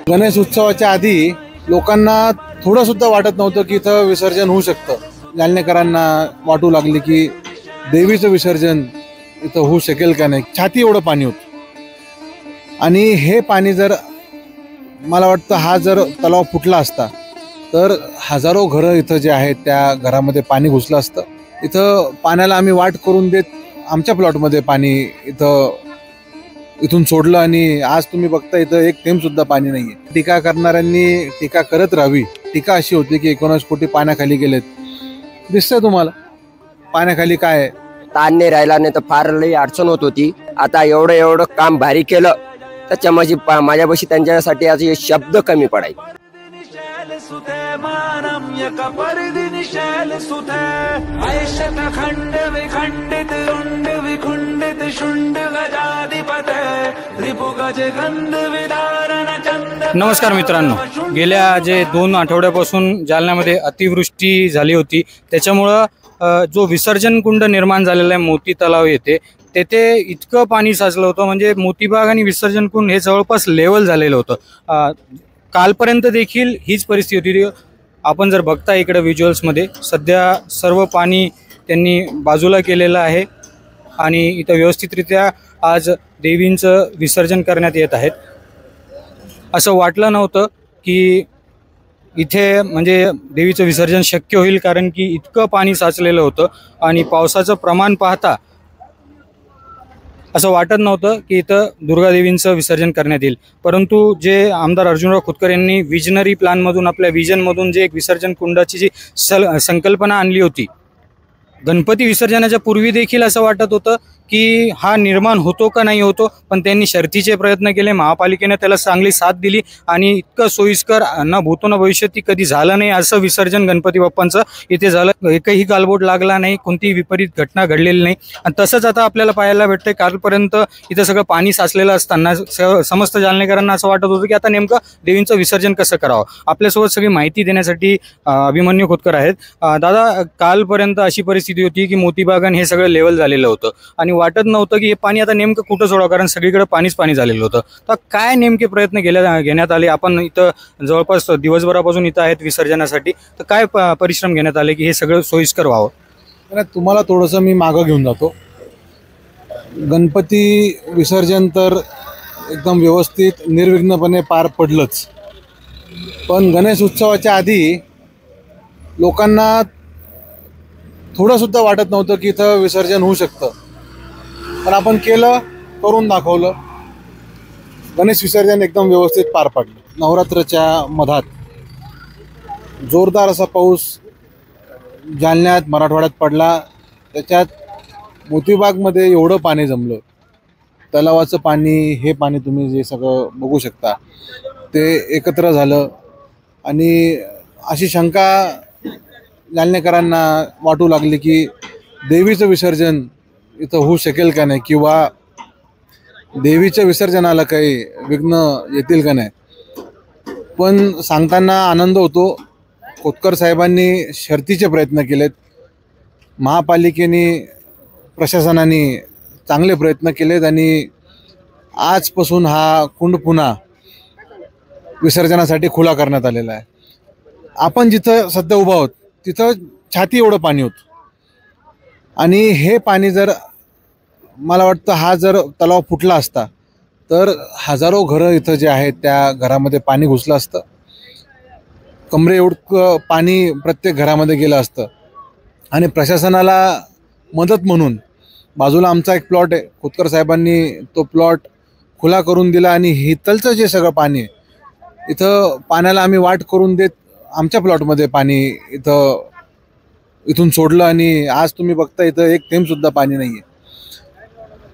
गणेश उत्सवाच्या आधी लोकांना थोडं सुद्धा वाटत नव्हतं की इथं विसर्जन होऊ शकतं. जालनेकरांना वाटू लागली की देवीचं विसर्जन इथं होऊ शकेल का नाही. छाती एवढं पाणी होतं आणि हे पाणी जर मला वाटतं हा जर तलाव फुटला असता तर हजारो घरं इथं जे आहेत त्या घरामध्ये पाणी घुसलं असतं. इथं पाण्याला आम्ही वाट करून देत आमच्या प्लॉटमध्ये पाणी इथून सोडलं आणि आज तुम्ही बघता इथं एक थेंब सुद्धा पाणी नाहीये. टीका करणाऱ्यांनी टीका करत राहावी. टीका अशी होती की 19 कोटी पाण्याखाली गेलेत. दिसतंय तुम्हाला पाण्याखाली काय आहे. ताण नाही राहिला, नाही तर फार लई अडचण होत होती. आता एवढं काम भारी केलं त्याच्या माझ्यापाशी त्यांच्यासाठी आज शब्द कमी पडायचे. नमस्कार मित्रांनो, गेल्या 2 आठवड्यापासून जालन्यामध्ये अतिवृष्टी झाली होती. त्याच्यामुळं जो विसर्जन कुंड निर्माण झालेला आहे मोती तलाव येथे, तेथे इतकं पाणी साचलं होतं म्हणजे मोतीबाग आणि विसर्जन कुंड हे जवळपास लेवल झालेलं होतं. कालपर्यंत देखील हीच परिस्थिती होती. आपण जर बघता इकडे व्हिज्युअल्समध्ये सध्या सर्व पाणी त्यांनी बाजूला केलेलं आहे आणि इथं व्यवस्थितरित्या आज देवींचं विसर्जन करण्यात येत आहेत. असं वाटलं नव्हतं की इथे म्हणजे देवीचं विसर्जन शक्य होईल, कारण की इतकं पाणी साचलेलं होतं आणि पावसाचं प्रमाण पाहता असं वाटत नव्हतं की इथं दुर्गादेवींचं विसर्जन करण्यात येईल. परंतु जे आमदार अर्जुनराव खोतकर यांनी विजनरी प्लॅनमधून आपल्या विजनमधून जे एक विसर्जन कुंडाची जी संकल्पना आणली होती, गणपती विसर्जनाच्या पूर्वी देखील असं वाटत होतं की हा निर्माण होतो का नाही होतो, पण त्यांनी शर्थीचे प्रयत्न केले. महापालिकेने त्याला चांगली साथ दिली आणि इतकं सोयीस्कर न भूतो न भविष्यत ती कधी झालं नाही असं विसर्जन गणपती बाप्पांचं इथे झालं. एकही गालबोट लागला नाही, कोणतीही विपरीत घटना घडलेली नाही. आणि तसंच आता आपल्याला पाहायला भेटतंय. कालपर्यंत इथं सगळं पाणी साचलेलं असताना समस्त जालनेकरांना असं वाटत होतं की आता नेमकं देवींचं विसर्जन कसं करावं. आपल्यासोबत सगळी माहिती देण्यासाठी अभिमन्यू खोतकर आहेत. दादा, कालपर्यंत अशी परिस्थिती होती की मोतीबागान हे सगळं लेवल झालेलं होतं आणि वाटत नव्हतं की हे पाणी आता नेमकं कुठं सोडावं, कारण सगळीकडे पाणी झालेलं होतं. तर काय नेमके प्रयत्न घेण्यात आले. आपण इथं जवळपास दिवसभरापासून इथं आहेत विसर्जनासाठी, तर काय परिश्रम घेण्यात आले की हे सगळं सोयीस्कर व्हावं. तुम्हाला थोडंसं मी मागं घेऊन जातो. गणपती विसर्जन तर एकदम व्यवस्थित निर्विघ्नपणे पार पडलंच, पण गणेश उत्सवाच्या आधी लोकांना थोडं सुद्धा वाटत नव्हतं की इथं विसर्जन होऊ शकतं, पण आपण केलं, करून दाखवलं. गणेश विसर्जन एकदम व्यवस्थित पार पडलं. नवरात्राच्या मधात जोरदार असा पाऊस जालन्यात मराठवाड्यात पडला. त्याच्यात मोतीबागमध्ये एवढं पाणी जमलं. तलावाचं पाणी, हे पाणी तुम्ही जे सगळं बघू शकता ते एकत्र झालं आणि अशी शंका जालनेकरांना वाटू लागली की देवीचं विसर्जन इथं होऊ शकेल का नाही किंवा देवीच्या विसर्जनाला काही विघ्न येतील का नाही. पण सांगताना आनंद होतो. खोतकर साहेबांनी शर्थीचे प्रयत्न केलेत. महापालिकेने, प्रशासनाने चांगले प्रयत्न केलेत आणि आजपासून हा कुंड पुन्हा विसर्जनासाठी खुला करण्यात आलेला आहे. आपण जिथं सध्या उभा आहोत तिथं छाती एवढं पाणी होतं आणि हे पाणी जर मला वाटतं हा जर तलाव फुटला असता तर हजारो घरं इथं जे आहेत त्या घरामध्ये पाणी घुसलं असतं. कमरे एवढं पाणी प्रत्येक घरामध्ये गेलं असतं. आणि प्रशासनाला मदत म्हणून बाजूला आमचा एक प्लॉट आहे. खोतकर साहेबांनी तो प्लॉट खुला करून दिला आणि हितलचं जे सगळं पाणी आहे इथं पाण्याला आम्ही वाट करून देत आमच्या प्लॉटमध्ये पाणी इथून सोडलं आणि आज तुम्ही बघता इथं एक थेंब सुद्धा पाणी नाही आहे.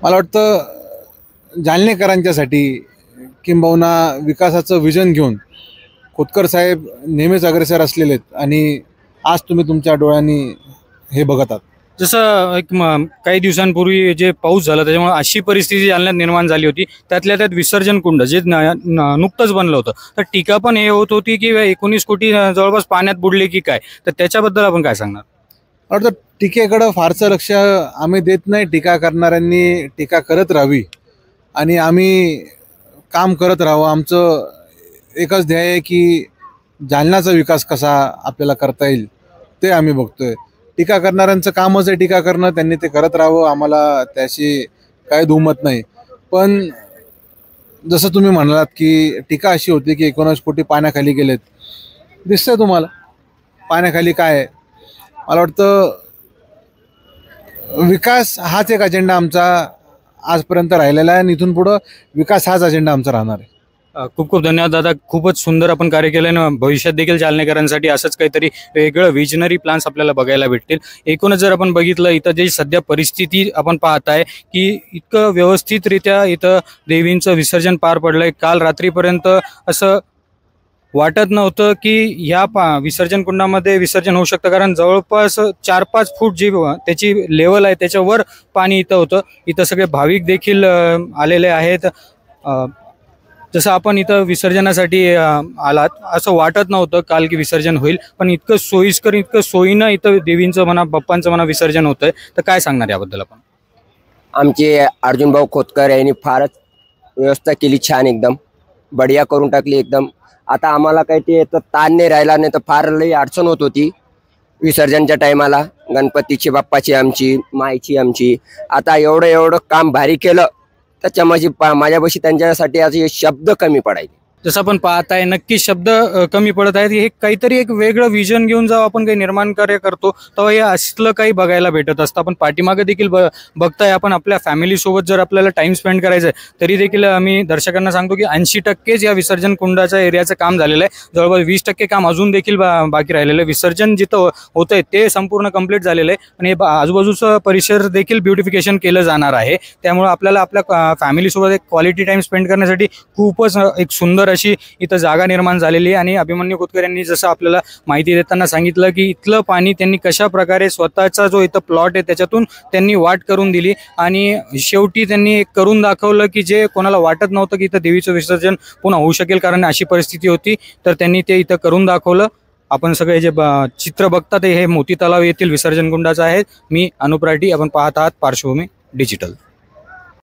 मला वाटतं जालनेकरांच्यासाठी किंबहुना विकासाचं विजन घेऊन खोतकर साहेब नेहमीच अग्रेसर असलेले आहेत आणि आज तुम्ही तुमच्या डोळ्यांनी हे बघत आहात. जसं एक काही दिवसांपूर्वी जे पाऊस झाला त्याच्यामुळे अशी परिस्थिती जालन्यात निर्माण झाली होती. त्यातल्या त्यात विसर्जन कुंड जे नुकतंच बनलं होतं, तर टीका पण हे होत होती की 19 कोटी जवळपास पाण्यात बुडले की काय, तर त्याच्याबद्दल आपण काय सांगणार. वाटतं टीकेकडं फारसं लक्ष आम्ही देत नाही. टीका करणाऱ्यांनी टीका करत राहावी आणि आम्ही काम करत राहावं. आमचं एकच ध्येय आहे की जालन्याचा विकास कसा आपल्याला करता येईल ते आम्ही बघतोय. टीका करणाऱ्यांचं कामच आहे टीका करणं, त्यांनी ते करत राहावं, आम्हाला त्याशी काही दुमत नाही. पण जसं तुम्ही म्हणालात की टीका अशी होती की 19 कोटी पाण्याखाली गेलेत. दिसतंय तुम्हाला पाण्याखाली काय आहे? मला वाटतं विकास हाच एक अजेंडा आमचा आजपर्यंत राहिलेला आहे आणि इथून पुढं विकास हाच अजेंडा आमचा राहणार आहे. खूप खूप धन्यवाद दादा. खूपच सुंदर आपण कार्य केलं ना. भविष्यात देखील जालनेकरांसाठी असंच काहीतरी वेगळं विजनरी प्लॅन्स आपल्याला बघायला भेटतील. एकूणच जर आपण बघितलं इथं जी सध्या परिस्थिती आपण पाहताय की इतकं व्यवस्थितरित्या इथं देवींचं विसर्जन पार पडलंय. काल रात्रीपर्यंत असं वाटत नव्हतं की ह्या विसर्जन कुंडामध्ये विसर्जन होऊ शकतं, कारण जवळपास 4-5 फूट जी त्याची लेवल आहे त्याच्यावर पाणी इथं होतं. इथं सगळे भाविक देखील आलेले आहेत. जसं आपण इथं विसर्जनासाठी आलात असं वाटत नव्हतं काल की विसर्जन होईल, पण इतकं सोयीस्कर इतकं सोयीनं इथं देवींचं म्हणा बाप्पांचं म्हणा विसर्जन होतंय. तर काय सांगणार याबद्दल आपण? आमचे अर्जुन भाऊ खोतकर यांनी फारच व्यवस्था केली, छान एकदम बढिया करून टाकली एकदम. आता आम्हाला काही ते तर ताण नाही राहिला, नाही तर फार लई अडचण होत होती विसर्जनच्या टायमाला. गणपतीची बाप्पाची आमची मायची आमची आता एवढं काम भारी केलं त्याच्या माझ्यापाशी त्यांच्यासाठी आज हे शब्द कमी पडायचे. जसं आपण पाहताय नक्की शब्द कमी पडत आहेत. हे काहीतरी एक वेगळं विजन घेऊन जेव्हा आपण काही निर्माण कार्य करतो तेव्हा हे असलं काही बघायला भेटत असतं. आपण पाठीमागे देखील बघताय. आपण आपल्या फॅमिलीसोबत जर आपल्याला टाइम स्पेंड करायचा आहे तरी देखील आम्ही दर्शकांना सांगतो की 80% या विसर्जन कुंडाच्या एरियाचं काम झालेलं आहे. जवळपास 20% काम अजून देखील बाकी राहिलेलं आहे. विसर्जन जिथं होतंय ते संपूर्ण कंप्लीट झालेलं आहे आणि आजूबाजूचं परिसर देखील ब्युटिफिकेशन केलं जाणार आहे. त्यामुळे आपल्याला आपल्या फॅमिलीसोबत एक क्वालिटी टाइम स्पेंड करण्यासाठी खूपच एक सुंदर अशी इथं जागा निर्माण झालेली आहे. आणि अभिमन्यू खोतकर यांनी जसं आपल्याला माहिती देताना सांगितलं की इथलं पाणी त्यांनी कशा प्रकारे स्वतःचा जो इथं प्लॉट आहे त्याच्यातून त्यांनी वाट करून दिली आणि शेवटी त्यांनी एक करून दाखवलं की जे कोणाला वाटत नव्हतं की इथं देवीचं विसर्जन पुन्हा होऊ शकेल, कारण अशी परिस्थिती होती, तर त्यांनी ते इथं करून दाखवलं. आपण सगळे जे चित्र बघतात हे मोती तलाव येथील विसर्जन कुंडाचं आहे. मी अनुप राठी, आपण पाहत आहात पार्श्वभूमी डिजिटल.